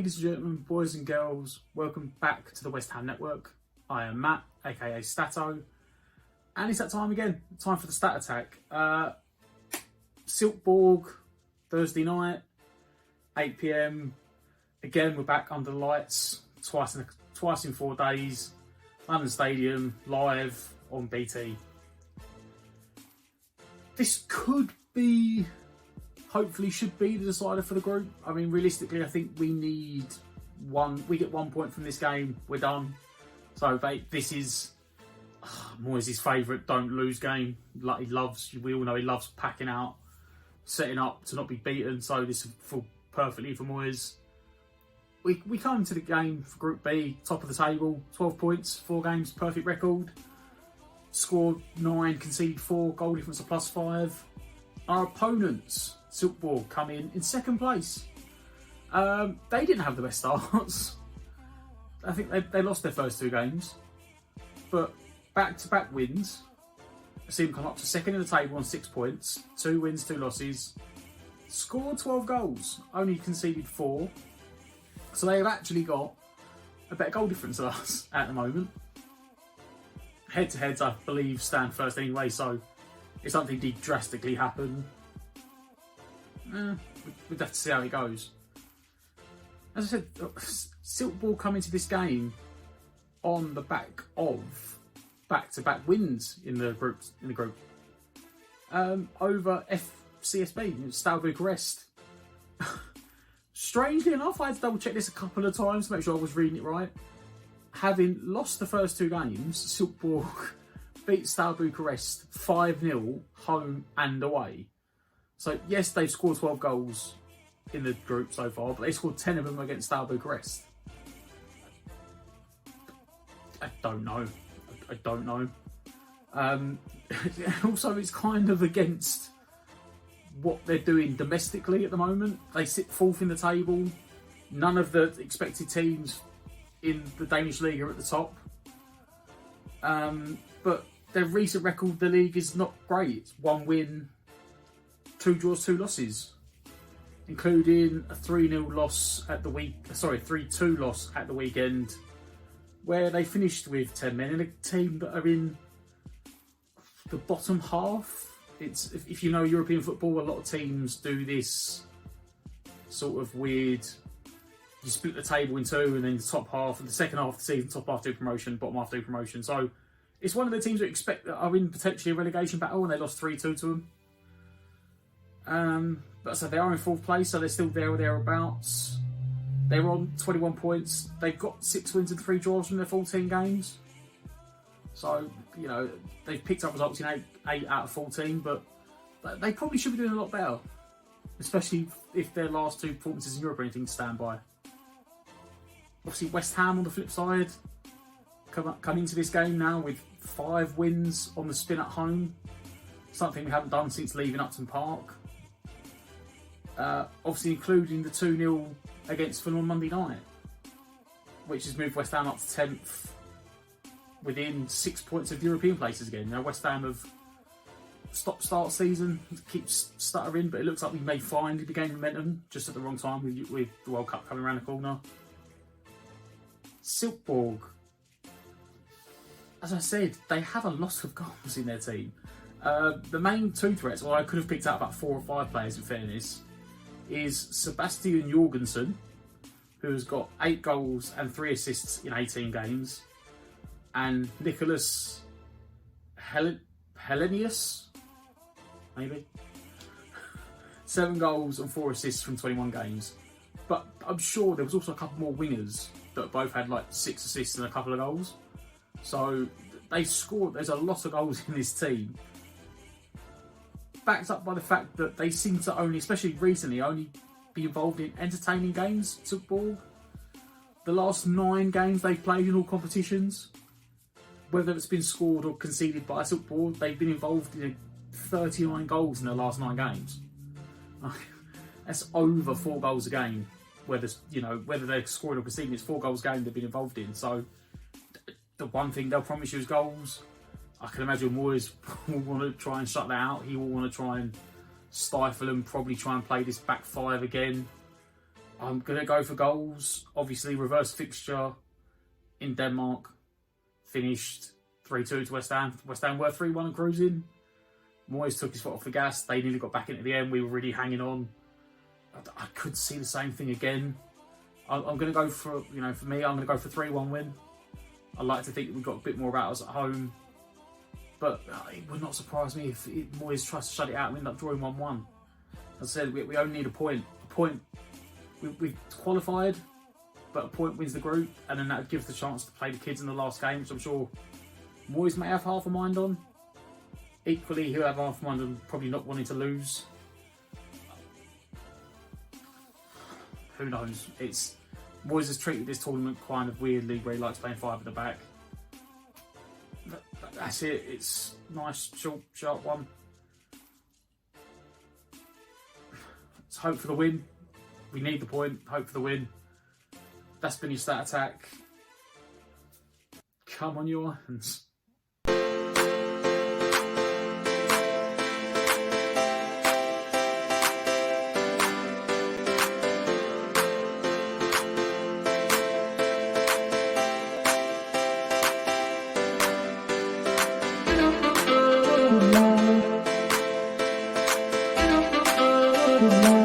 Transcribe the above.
Ladies and gentlemen, boys and girls, welcome back to the West Ham Network. I am Matt, aka Stato, and it's that time again. Time for the Stat Attack. Silkeborg, Thursday night, 8 PM. Again, we're back under the lights, twice in 4 days. London Stadium, live on BT. This could be, hopefully should be the decider for the group. I mean, realistically, I think we need one. We get 1 point from this game, we're done. So this is Moyes' favourite don't lose game. Like we all know he loves packing out, setting up to not be beaten. So this will fall perfectly for Moyes. We come to the game for Group B, top of the table, 12 points, 4 games, perfect record. Scored 9, conceded 4, goal difference of +5. Our opponents, Silkeborg, come in second place. They didn't have the best starts. I think they lost their first 2 games, but back-to-back wins. I see them come up to second in the table on 6 points, 2 wins, 2 losses. Scored 12 goals, only conceded 4. So they've actually got a better goal difference than us at the moment. Head-to-heads, I believe, stand first anyway, so if something did drastically happen, we'd have to see how it goes. As I said, Silkeborg come into this game on the back of back-to-back wins in the group. Over FCSB, Steaua Bucharest. Strangely enough, I had to double check this a couple of times to make sure I was reading it right. Having lost the first 2 games, Silkeborg beat Steaua Bucharest 5-0 home and away. So yes, they've scored 12 goals in the group so far, but they scored 10 of them against Steaua Bucharest. I don't know. Also, it's kind of against what they're doing domestically at the moment. They sit 4th in the table. None of the expected teams in the Danish league are at the top. But their recent record in the league is not great. It's 1 win, 2 draws, 2 losses, including a 3-0 loss at the 3-2 loss at the weekend, where they finished with 10 men in a team that are in the bottom half. It's, if you know European football, a lot of teams do this sort of weird, you split the table in 2 and then the top half, and the second half of the season, top half do promotion, bottom half do promotion. So it's one of the teams that expect that are in potentially a relegation battle, and they lost 3-2 to them. But so they are in 4th place, so they're still there or thereabouts. They're on 21 points. They've got 6 wins and 3 draws from their 14 games. So, you know, they've picked up results in 8 out of 14, but they probably should be doing a lot better, especially if their last 2 performances in Europe are anything to stand by. Obviously, West Ham on the flip side come into this game now with 5 wins on the spin at home, something we haven't done since leaving Upton Park. Obviously, including the 2-0 against Fulham on Monday night, which has moved West Ham up to 10th, within 6 points of European places again. Now, West Ham have start season, keeps stuttering, but it looks like we may finally be gaining momentum just at the wrong time with the World Cup coming around the corner. Silkeborg, as I said, they have a lot of goals in their team. The main 2 threats, well, I could have picked out about 4 or 5 players in fairness, is Sebastian Jorgensen, who has got 8 goals and 3 assists in 18 games, and Nicholas Helenius, maybe 7 goals and 4 assists from 21 games. But I'm sure there was also a couple more wingers that both had like 6 assists and a couple of goals. So they scored. There's a lot of goals in this team, backed up by the fact that they seem to only, especially recently, only be involved in entertaining games. Silkeborg, the last 9 games they've played in all competitions, whether it's been scored or conceded by Silkeborg, they've been involved in 39 goals in their last 9 games. That's over 4 goals a game. Whether they're scoring or conceding, it's 4 goals a game they've been involved in. So the one thing they'll promise you is goals. I can imagine Moyes will want to try and shut that out. He will want to try and stifle them, probably try and play this back 5 again. I'm going to go for goals. Obviously, reverse fixture in Denmark. Finished 3-2 to West Ham. West Ham were 3-1 and cruising. Moyes took his foot off the gas. They nearly got back into the end. We were really hanging on. I could see the same thing again. I'm going to go for, for me, I'm going to go for 3-1 win. I like to think that we've got a bit more about us at home. But it would not surprise me if Moyes tries to shut it out and we end up drawing 1-1. As I said, we only need a point. A point, we've qualified, but a point wins the group, and then that would give us the chance to play the kids in the last game, which I'm sure Moyes may have half a mind on. Equally, he'll have half a mind on probably not wanting to lose. Who knows? Moyes has treated this tournament kind of weirdly, where he likes playing 5 at the back. That's it. It's nice, short, sharp one. Let's hope for the win. We need the point. Hope for the win. That's been your stat attack. Come on, your hands. Thank you.